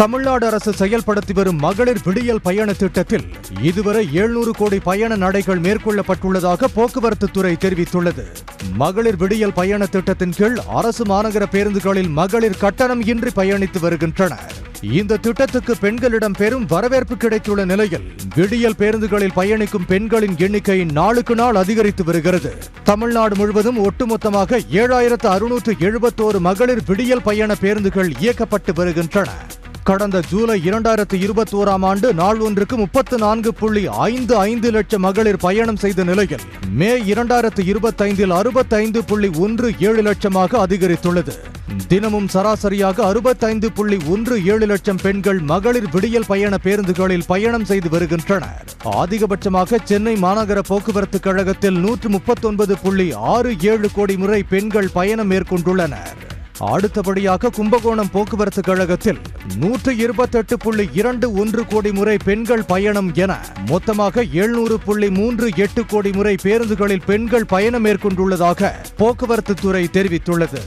தமிழ்நாடு அரசு செயல்படுத்தி வரும் மகளிர் விடியல் பயண திட்டத்தில் இதுவரை 700 கோடி பயண நடைகள் மேற்கொள்ளப்பட்டுள்ளதாக போக்குவரத்து துறை தெரிவித்துள்ளது. மகளிர் விடியல் பயண திட்டத்தின் கீழ் அரசு மாநகர பேருந்துகளில் மகளிர் கட்டணம் இன்றி பயணித்து வருகின்றனர். இந்த திட்டத்துக்கு பெண்களிடம் பெரும் வரவேற்பு கிடைத்துள்ள நிலையில் விடியல் பேருந்துகளில் பயணிக்கும் பெண்களின் எண்ணிக்கை நாளுக்கு நாள் அதிகரித்து வருகிறது. தமிழ்நாடு முழுவதும் ஒட்டுமொத்தமாக 7671 மகளிர் விடியல் பயண பேருந்துகள் இயக்கப்பட்டு வருகின்றன. கடந்த ஜூலை 2021ஆம் ஆண்டு நாள் ஒன்றுக்கு 34.55 லட்சம் மகளிர் பயணம் செய்த நிலையில் மே 2025இல் 65.17 லட்சமாக அதிகரித்துள்ளது. தினமும் சராசரியாக 65.17 லட்சம் பெண்கள் மகளிர் விடியல் பயண பேருந்துகளில் பயணம் செய்து வருகின்றனர். அதிகபட்சமாக சென்னை மாநகர போக்குவரத்து கழகத்தில் 139.67 கோடி முறை பெண்கள் பயணம் மேற்கொண்டுள்ளனர். அடுத்தபடியாக கும்பகோணம் போக்குவரத்து கழகத்தில் 128.21 கோடி முறை பெண்கள் பயணம் என மொத்தமாக 700.38 கோடி முறை பேருந்துகளில் பெண்கள் பயணம் மேற்கொண்டுள்ளதாக போக்குவரத்து துறை தெரிவித்துள்ளது.